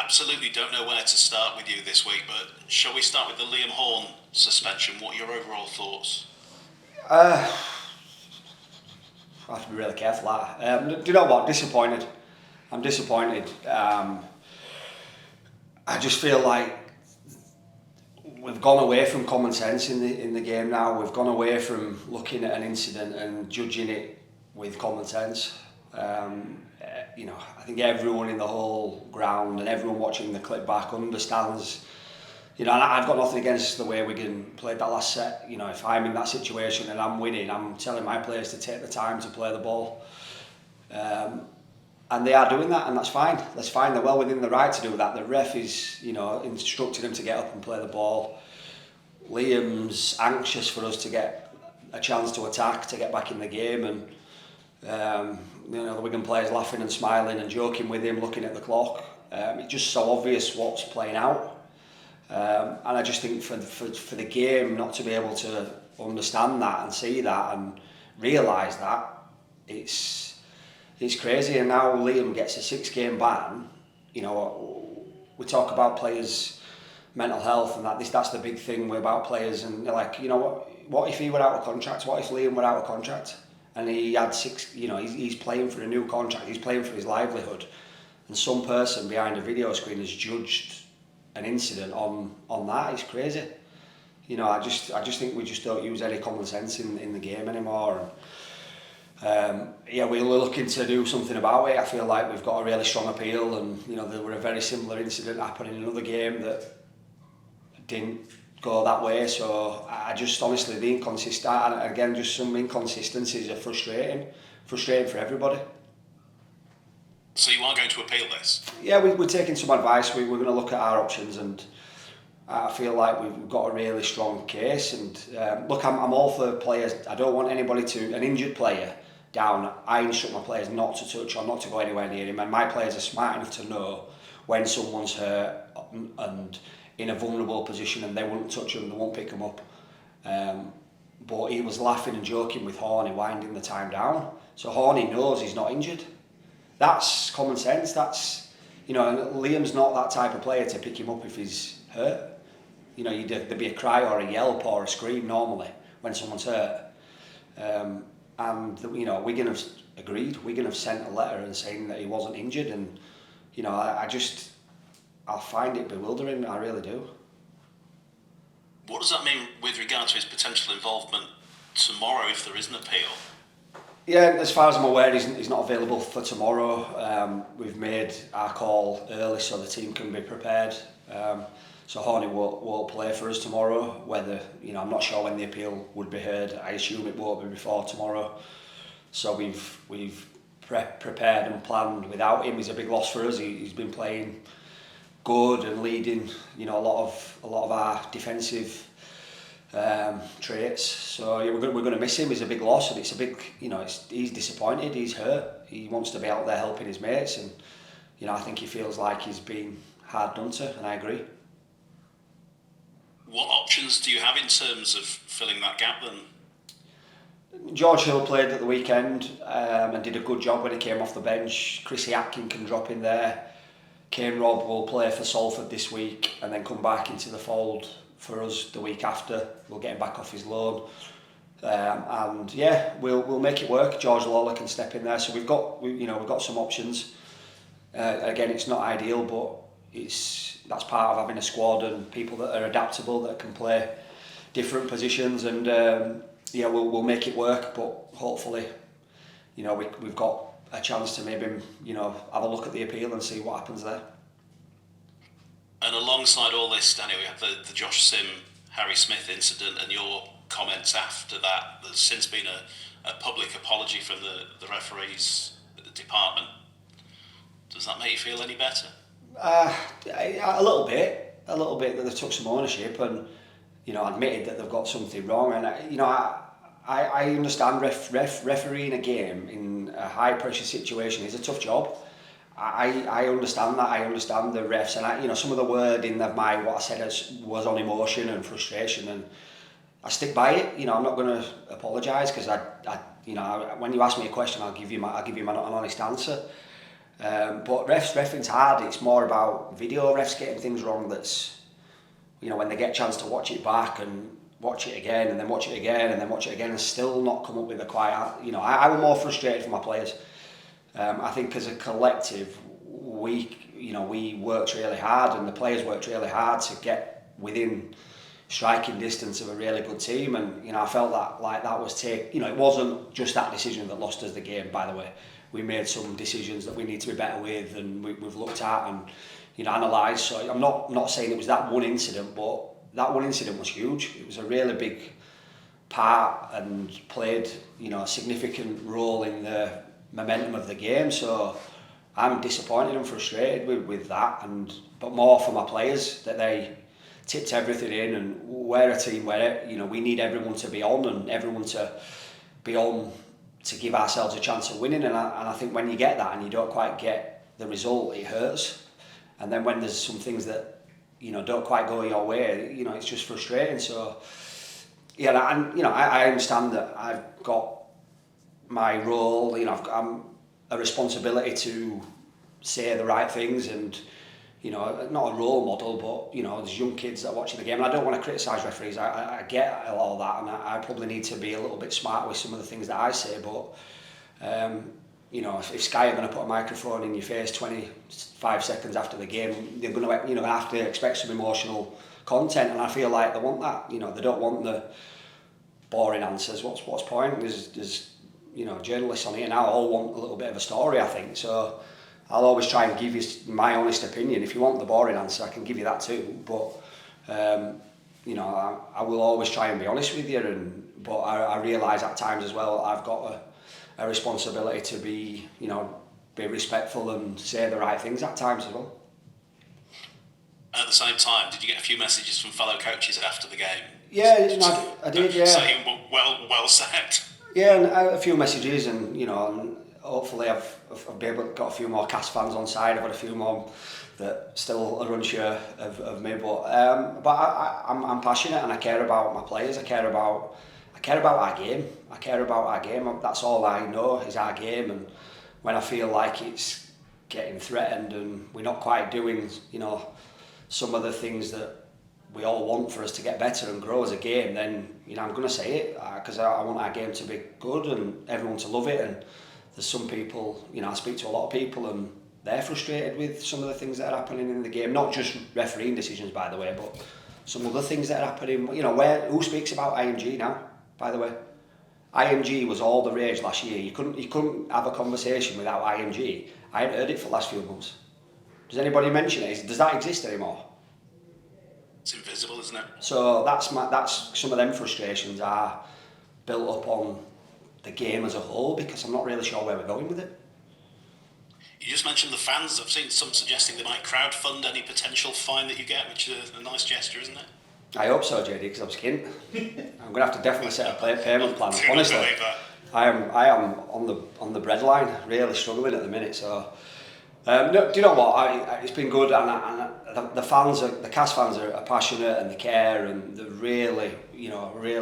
absolutely don't know where to start with you this week, but shall we start with the Liam Horne suspension? What are your overall thoughts? I have to be really careful. Do you know what? Disappointed. I'm disappointed. I just feel like we've gone away from common sense in the game now. We've gone away from looking at an incident and judging it with common sense. I think everyone in the whole ground and everyone watching the clip back understands. And I've got nothing against the way Wigan played that last set. If I'm in that situation and I'm winning, I'm telling my players to take the time to play the ball. And they are doing that, and that's fine. That's fine. They're well within the right to do that. The ref is, instructing them to get up and play the ball. Liam's anxious for us to get a chance to attack, to get back in the game, and the Wigan players laughing and smiling and joking with him, looking at the clock. It's just so obvious what's playing out, and I just think for the game not to be able to understand that and see that and realise that, it's crazy. And now Liam gets a 6-game ban. We talk about players' mental health and that's the big thing about players. And they're like, what if he were out of contract? What if Liam were out of contract? And he had 6, he's playing for a new contract. He's playing for his livelihood. And some person behind a video screen has judged an incident on that. It's crazy. I just think we just don't use any common sense in the game anymore. We're looking to do something about it. I feel like we've got a really strong appeal, and there were a very similar incident happening in another game that didn't go that way. So I just honestly, the inconsistent, and again, just some inconsistencies are frustrating for everybody. So you are going to appeal this? Yeah, we're taking some advice. We're going to look at our options, and I feel like we've got a really strong case. And look, I'm all for players. I don't want anybody an injured player down. I instruct my players not to touch or not to go anywhere near him, and my players are smart enough to know when someone's hurt and in a vulnerable position, and they won't touch him, they won't pick him up. But he was laughing and joking with Horne, winding the time down. So Horne knows he's not injured. That's common sense. That's, and Liam's not that type of player to pick him up if he's hurt. There'd be a cry or a yelp or a scream normally when someone's hurt. Wigan have agreed. Wigan have sent a letter and saying that he wasn't injured, and I find it bewildering. I really do. What does that mean with regard to his potential involvement tomorrow if there is an appeal? Yeah, as far as I'm aware, he's not available for tomorrow. We've made our call early so the team can be prepared. So Horne won't play for us tomorrow. Whether, I'm not sure when the appeal would be heard. I assume it won't be before tomorrow. So we've prepared and planned without him. He's a big loss for us. He's been playing good and leading, a lot of our defensive traits. So we're going to miss him. He's a big loss, and it's a big, he's disappointed. He's hurt. He wants to be out there helping his mates, and I think he feels like he's been hard done to, and I agree. What options do you have in terms of filling that gap then? George Hill played at the weekend and did a good job when he came off the bench. Chrissy Atkin can drop in there. Kane Robb will play for Salford this week and then come back into the fold for us the week after. We'll get him back off his loan. We'll make it work. George Lawler can step in there. So we've got some options. Again, it's not ideal, but that's part of having a squad and people that are adaptable, that can play different positions, and we'll make it work. But hopefully, we've got a chance to maybe have a look at the appeal and see what happens there. And alongside all this, Danny, we have the Josh Sim, Harry Smith incident, and your comments after that. There's since been a public apology from the referees at the department. Does that make you feel any better? A little bit that they've took some ownership and admitted that they've got something wrong. And I understand refereeing a game in a high pressure situation is a tough job. I understand that. I understand the refs, and some of the wording of what I said was on emotion and frustration, and I stick by it. I'm not going to apologise, because when you ask me a question, I'll give you an honest answer. But refereeing's hard. It's more about video refs getting things wrong. That's, you know, when they get a chance to watch it back and watch it again and then watch it again and then watch it again and still not come up with a quite, you know, I was more frustrated for my players. I think as a collective, we worked really hard and the players worked really hard to get within striking distance of a really good team, and you know I felt that was it wasn't just that decision that lost us the game. By the way, we made some decisions that we need to be better with, and we've looked at and analysed. So I'm not saying it was that one incident, but that one incident was huge. It was a really big part and played a significant role in the momentum of the game. So I'm disappointed and frustrated with that, but more for my players that they tipped everything in, and we're a team where we need everyone to be on and everyone to be on to give ourselves a chance of winning, and I think when you get that and you don't quite get the result, it hurts. And then when there's some things that don't quite go your way, it's just frustrating. So yeah, and I understand that I've got my role, I'm a responsibility to say the right things and not a role model, but there's young kids that are watching the game, and I don't want to criticise referees. I get all that, and I probably need to be a little bit smart with some of the things that I say. But if Sky are going to put a microphone in your face 25 seconds after the game, they're going to have to expect some emotional content, and I feel like they want that. They don't want the boring answers. What's point? There's journalists on here now all want a little bit of a story, I think. So I'll always try and give you my honest opinion. If you want the boring answer, I can give you that too. But I will always try and be honest with you. But I realise at times as well I've got a responsibility to be respectful and say the right things at times as well. At the same time, did you get a few messages from fellow coaches after the game? Yeah, I did. Yeah. Saying well said. Yeah, and a few messages, and and hopefully I've got a few more Cas fans on side. I've got a few more that still are unsure of me, but I'm passionate and I care about my players. I care about our game. That's all I know is our game. And when I feel like it's getting threatened and we're not quite doing some of the things that we all want for us to get better and grow as a game, then I'm going to say it because I want our game to be good and everyone to love it. And there's some people, I speak to a lot of people and they're frustrated with some of the things that are happening in the game, not just refereeing decisions, by the way, but some other things that are happening. Who speaks about IMG now, by the way? IMG was all the rage last year. You couldn't have a conversation without IMG. I hadn't heard it for the last few months. Does anybody mention it? Does that exist anymore? It's invisible, isn't it? So that's some of them frustrations are built up on the game as a whole, because I'm not really sure where we're going with it. You just mentioned the fans. I've seen some suggesting they might crowdfund any potential fine that you get, which is a nice gesture, isn't it? I hope so, JD, because I'm skint. I'm going to have to definitely set a payment plan. Honestly, I am on the breadline, really struggling at the minute. So, no, do you know what? It's been good, and the Cas fans are passionate and they care, and they really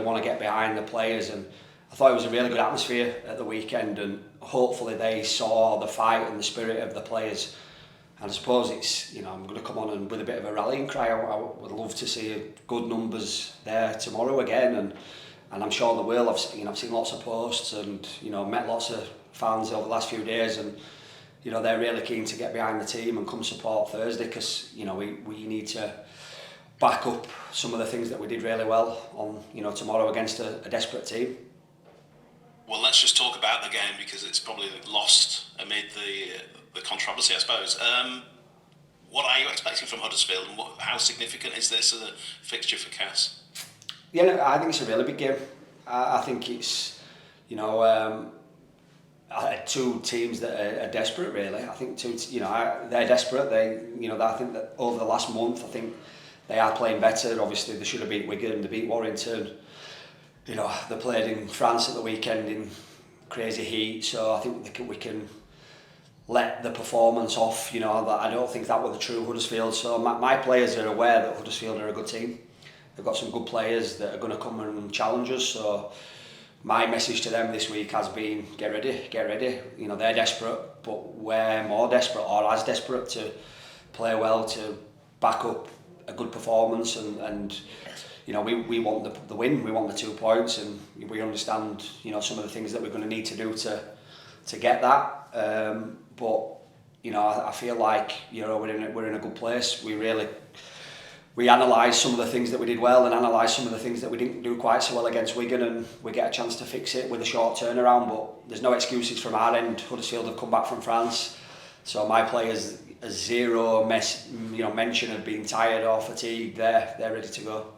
want to get behind the players. And I thought it was a really good atmosphere at the weekend, and hopefully they saw the fight and the spirit of the players. And I suppose it's, I'm going to come on and with a bit of a rallying cry. I would love to see good numbers there tomorrow again, and I'm sure they will. I've seen lots of posts and met lots of fans over the last few days, and they're really keen to get behind the team and come support Thursday, because we need to back up some of the things that we did really well on tomorrow against a desperate team. Well, let's just talk about the game, because it's probably lost amid the controversy, I suppose. What are you expecting from Huddersfield, and how significant is this as a fixture for Cas? Yeah, no, I think it's a really big game. I think it's two teams that are desperate, really. I think they're desperate. I think that over the last month, I think they are playing better. Obviously, they should have beat Wigan, they beat Warrington. They played in France at the weekend in crazy heat, so I think we can let the performance off. That I don't think that was the true Huddersfield. So my players are aware that Huddersfield are a good team. They've got some good players that are going to come and challenge us. So my message to them this week has been get ready. They're desperate, but we're more desperate, or as desperate, to play well, to back up a good performance, and you know, we want the win, we want the 2 points, and we understand, you know, some of the things that we're going to need to do to get that. But you know, I feel like, you know, we're in a good place. We analyse some of the things that we did well and analyse some of the things that we didn't do quite so well against Wigan, and we get a chance to fix it with a short turnaround. But there's no excuses from our end. Huddersfield have come back from France, so my players, zero mention of being tired or fatigued. They're ready to go.